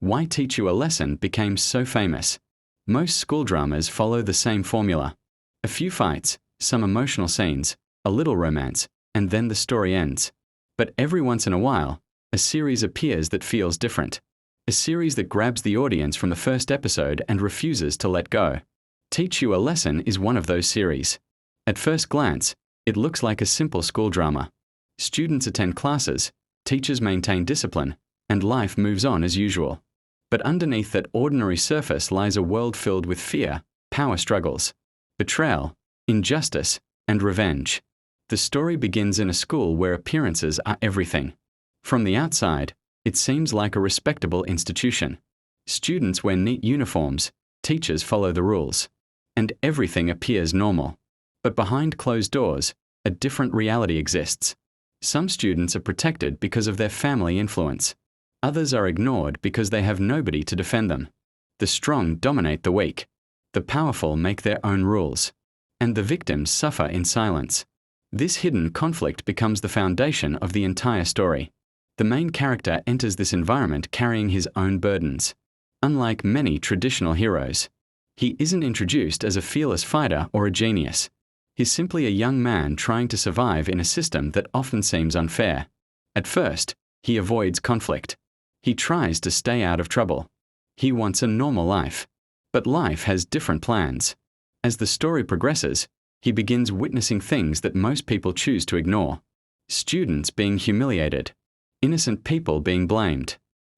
Why Teach You a Lesson became so famous. Most school dramas follow the same formula. A few fights, some emotional scenes, a little romance, and then the story ends. But every once in a while, a series appears that feels different. A series that grabs the audience from the first episode and refuses to let go. Teach You a Lesson is one of those series. At first glance, it looks like a simple school drama. Students attend classes, teachers maintain discipline, and life moves on as usual. But underneath that ordinary surface lies a world filled with fear, power struggles, betrayal, injustice, and revenge. The story begins in a school where appearances are everything. From the outside, it seems like a respectable institution. Students wear neat uniforms, teachers follow the rules, and everything appears normal. But behind closed doors, a different reality exists. Some students are protected because of their family influence. Others are ignored because they have nobody to defend them. The strong dominate the weak. The powerful make their own rules. And the victims suffer in silence. This hidden conflict becomes the foundation of the entire story. The main character enters this environment carrying his own burdens. Unlike many traditional heroes, he isn't introduced as a fearless fighter or a genius. He's simply a young man trying to survive in a system that often seems unfair. At first, he avoids conflict. He tries to stay out of trouble. He wants a normal life. But life has different plans. As the story progresses, he begins witnessing things that most people choose to ignore. Students being humiliated. Innocent people being blamed.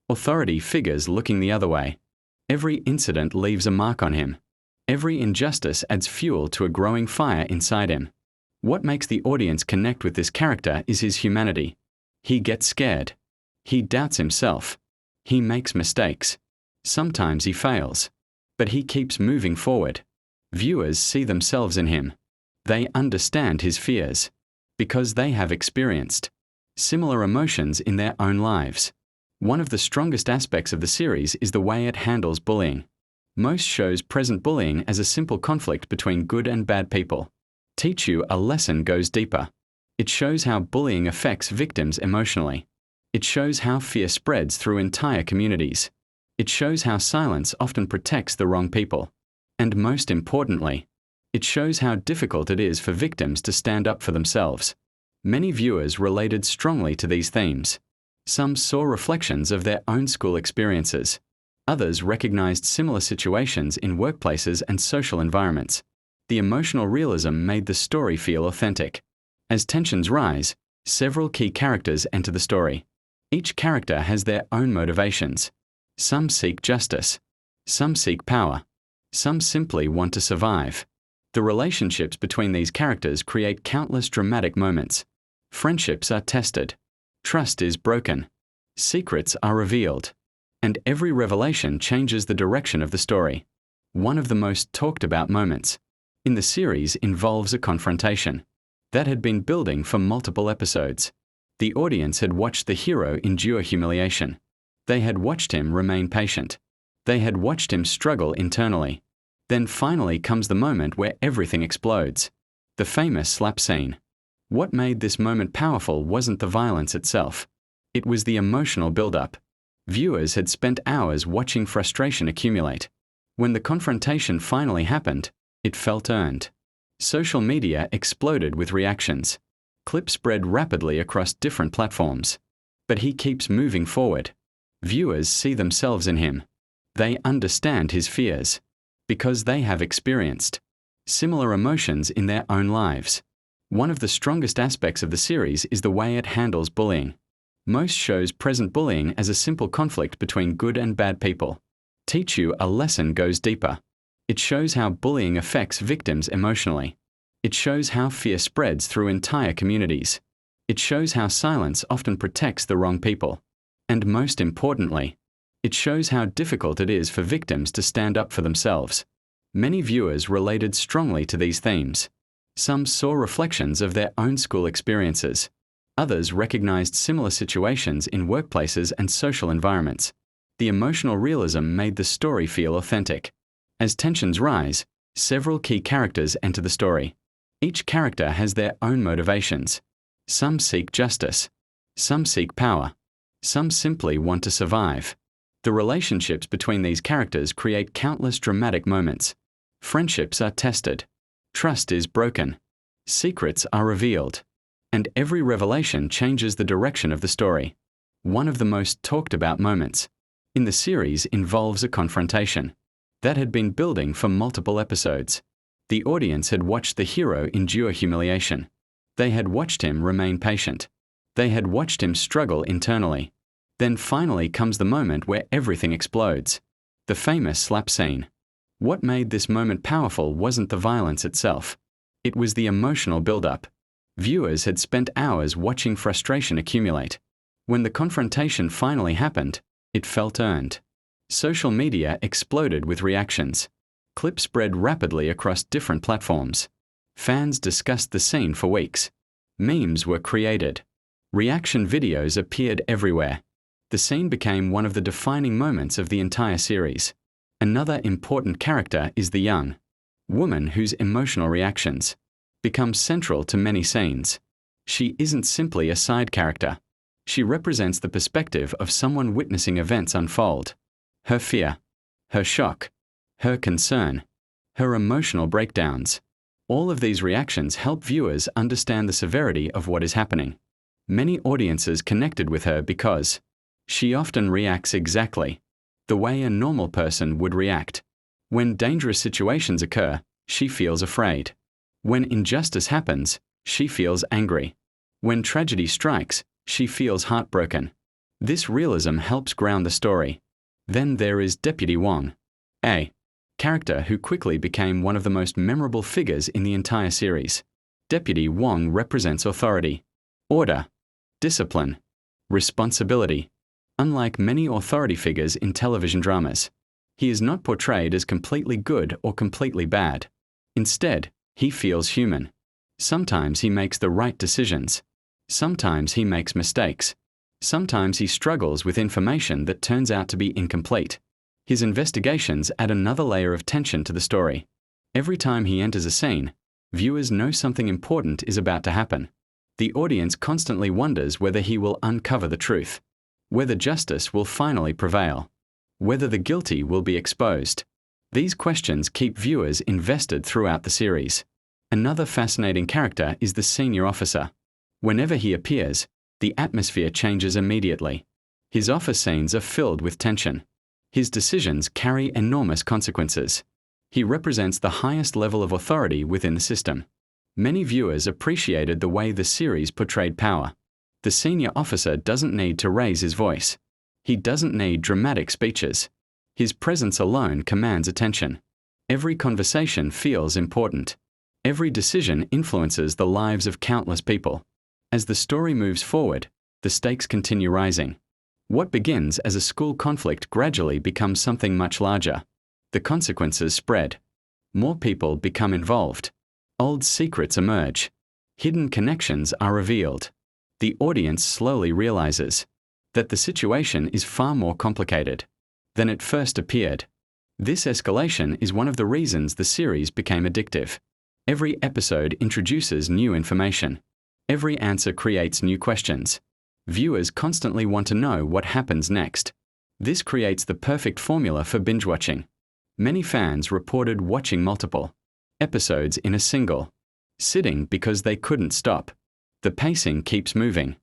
Authority figures looking the other way. Every incident leaves a mark on him. Every injustice adds fuel to a growing fire inside him. What makes the audience connect with this character is his humanity. He gets scared. He doubts himself. He makes mistakes. Sometimes he fails. But he keeps moving forward. Viewers see themselves in him. They understand his fears. Because they have experienced similar emotions in their own lives. One of the strongest aspects of the series is the way it handles bullying. Most shows present bullying as a simple conflict between good and bad people. Teach You a Lesson goes deeper. It shows how bullying affects victims emotionally. It shows how fear spreads through entire communities. It shows how silence often protects the wrong people. And most importantly, it shows how difficult it is for victims to stand up for themselves. Many viewers related strongly to these themes. Some saw reflections of their own school experiences. Others recognized similar situations in workplaces and social environments. The emotional realism made the story feel authentic. As tensions rise, several key characters enter the story. Each character has their own motivations. Some seek justice. Some seek power. Some simply want to survive. The relationships between these characters create countless dramatic moments. Friendships are tested. Trust is broken. Secrets are revealed. And every revelation changes the direction of the story. One of the most talked about moments in the series involves a confrontation that had been building for multiple episodes. The audience had watched the hero endure humiliation. They had watched him remain patient. They had watched him struggle internally. Then finally comes the moment where everything explodes. The famous slap scene. What made this moment powerful wasn't the violence itself. It was the emotional build-up. Viewers had spent hours watching frustration accumulate. When the confrontation finally happened, it felt earned. Social media exploded with reactions. Clips spread rapidly across different platforms. But he keeps moving forward. Viewers see themselves in him. They understand his fears. Because they have experienced similar emotions in their own lives. One of the strongest aspects of the series is the way it handles bullying. Most shows present bullying as a simple conflict between good and bad people. Teach You a Lesson goes deeper. It shows how bullying affects victims emotionally. It shows how fear spreads through entire communities. It shows how silence often protects the wrong people. And most importantly, it shows how difficult it is for victims to stand up for themselves. Many viewers related strongly to these themes. Some saw reflections of their own school experiences. Others recognized similar situations in workplaces and social environments. The emotional realism made the story feel authentic. As tensions rise, several key characters enter the story. Each character has their own motivations. Some seek justice. Some seek power. Some simply want to survive. The relationships between these characters create countless dramatic moments. Friendships are tested. Trust is broken. Secrets are revealed. And every revelation changes the direction of the story. One of the most talked about moments in the series involves a confrontation that had been building for multiple episodes. The audience had watched the hero endure humiliation. They had watched him remain patient. They had watched him struggle internally. Then finally comes the moment where everything explodes. The famous slap scene. What made this moment powerful wasn't the violence itself. It was the emotional build-up. Viewers had spent hours watching frustration accumulate. When the confrontation finally happened, it felt earned. Social media exploded with reactions. Clips spread rapidly across different platforms. Fans discussed the scene for weeks. Memes were created. Reaction videos appeared everywhere. The scene became one of the defining moments of the entire series. Another important character is the young woman whose emotional reactions become central to many scenes. She isn't simply a side character. She represents the perspective of someone witnessing events unfold. Her fear, her shock, her concern, her emotional breakdowns. All of these reactions help viewers understand the severity of what is happening. Many audiences connected with her because she often reacts exactly the way a normal person would react. When dangerous situations occur, she feels afraid. When injustice happens, she feels angry. When tragedy strikes, she feels heartbroken. This realism helps ground the story. Then there is Deputy Wong, a character who quickly became one of the most memorable figures in the entire series. Deputy Wong represents authority, order, discipline, responsibility. Unlike many authority figures in television dramas, he is not portrayed as completely good or completely bad. Instead, he feels human. Sometimes he makes the right decisions. Sometimes he makes mistakes. Sometimes he struggles with information that turns out to be incomplete. His investigations add another layer of tension to the story. Every time he enters a scene, viewers know something important is about to happen. The audience constantly wonders whether he will uncover the truth, whether justice will finally prevail, whether the guilty will be exposed. These questions keep viewers invested throughout the series. Another fascinating character is the senior officer. Whenever he appears, the atmosphere changes immediately. His office scenes are filled with tension. His decisions carry enormous consequences. He represents the highest level of authority within the system. Many viewers appreciated the way the series portrayed power. The senior officer doesn't need to raise his voice. He doesn't need dramatic speeches. His presence alone commands attention. Every conversation feels important. Every decision influences the lives of countless people. As the story moves forward, the stakes continue rising. What begins as a school conflict gradually becomes something much larger. The consequences spread. More people become involved. Old secrets emerge. Hidden connections are revealed. The audience slowly realizes that the situation is far more complicated than it first appeared. This escalation is one of the reasons the series became addictive. Every episode introduces new information. Every answer creates new questions. Viewers constantly want to know what happens next. This creates the perfect formula for binge watching. Many fans reported watching multiple episodes in a single sitting because they couldn't stop. The pacing keeps moving.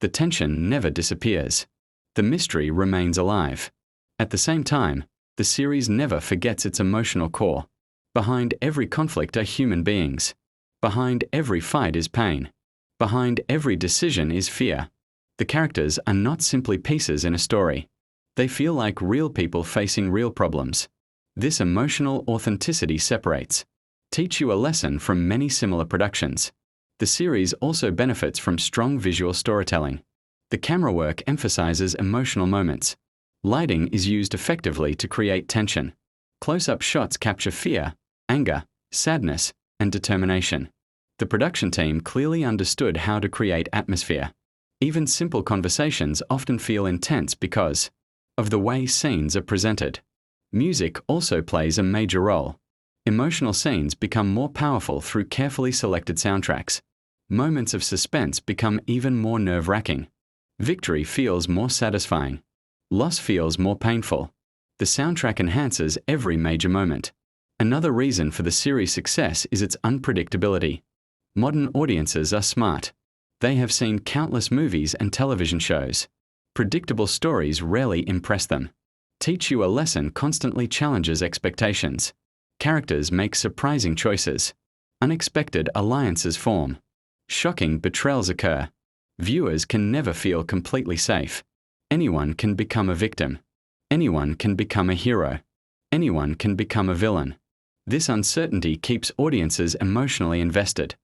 The tension never disappears. The mystery remains alive. At the same time, the series never forgets its emotional core. Behind every conflict are human beings. Behind every fight is pain. Behind every decision is fear. The characters are not simply pieces in a story. They feel like real people facing real problems. This emotional authenticity separates. Teach you a lesson from many similar productions. The series also benefits from strong visual storytelling. The camera work emphasizes emotional moments. Lighting is used effectively to create tension. Close-up shots capture fear, anger, sadness, and determination. The production team clearly understood how to create atmosphere. Even simple conversations often feel intense because of the way scenes are presented. Music also plays a major role. Emotional scenes become more powerful through carefully selected soundtracks. Moments of suspense become even more nerve-wracking. Victory feels more satisfying. Loss feels more painful. The soundtrack enhances every major moment. Another reason for the series' success is its unpredictability. Modern audiences are smart. They have seen countless movies and television shows. Predictable stories rarely impress them. Teach You a Lesson constantly challenges expectations. Characters make surprising choices. Unexpected alliances form. Shocking betrayals occur. Viewers can never feel completely safe. Anyone can become a victim. Anyone can become a hero. Anyone can become a villain. This uncertainty keeps audiences emotionally invested.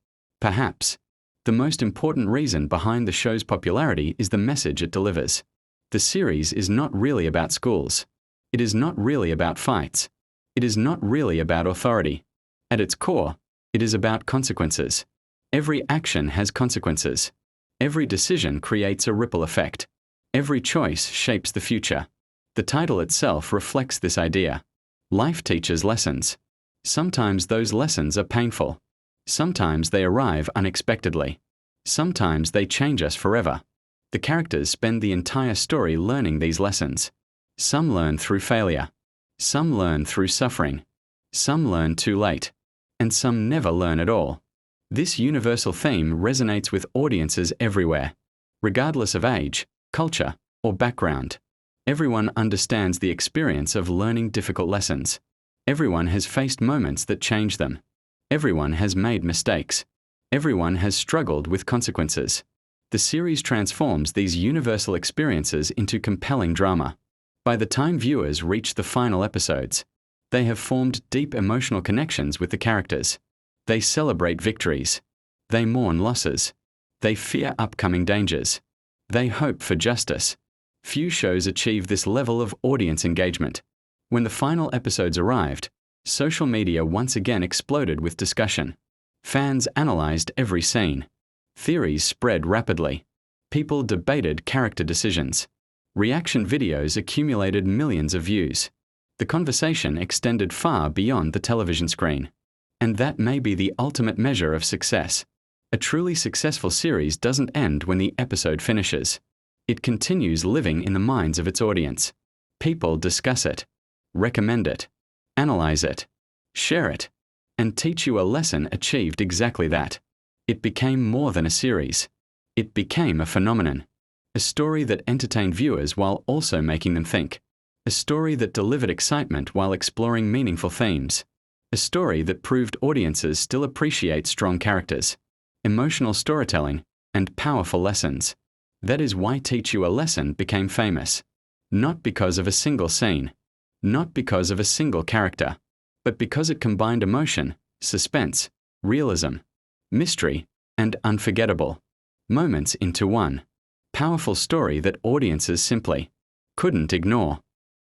Perhaps the most important reason behind the show's popularity is the message it delivers. The series is not really about schools. It is not really about fights. It is not really about authority. At its core, it is about consequences. Every action has consequences. Every decision creates a ripple effect. Every choice shapes the future. The title itself reflects this idea. Life teaches lessons. Sometimes those lessons are painful. Sometimes they arrive unexpectedly. Sometimes they change us forever. The characters spend the entire story learning these lessons. Some learn through failure. Some learn through suffering. Some learn too late. And some never learn at all. This universal theme resonates with audiences everywhere. Regardless of age, culture, or background, everyone understands the experience of learning difficult lessons. Everyone has faced moments that change them. Everyone has made mistakes. Everyone has struggled with consequences. The series transforms these universal experiences into compelling drama. By the time viewers reach the final episodes, they have formed deep emotional connections with the characters. They celebrate victories. They mourn losses. They fear upcoming dangers. They hope for justice. Few shows achieve this level of audience engagement. When the final episodes arrived, social media once again exploded with discussion. Fans analyzed every scene. Theories spread rapidly. People debated character decisions. Reaction videos accumulated millions of views. The conversation extended far beyond the television screen. And that may be the ultimate measure of success. A truly successful series doesn't end when the episode finishes. It continues living in the minds of its audience. People discuss it, recommend it, analyze it, share it, and Teach You a Lesson achieved exactly that. It became more than a series. It became a phenomenon. A story that entertained viewers while also making them think. A story that delivered excitement while exploring meaningful themes. A story that proved audiences still appreciate strong characters, emotional storytelling, and powerful lessons. That is why Teach You a Lesson became famous. Not because of a single scene, not because of a single character, but because it combined emotion, suspense, realism, mystery, and unforgettable moments into one powerful story that audiences simply couldn't ignore.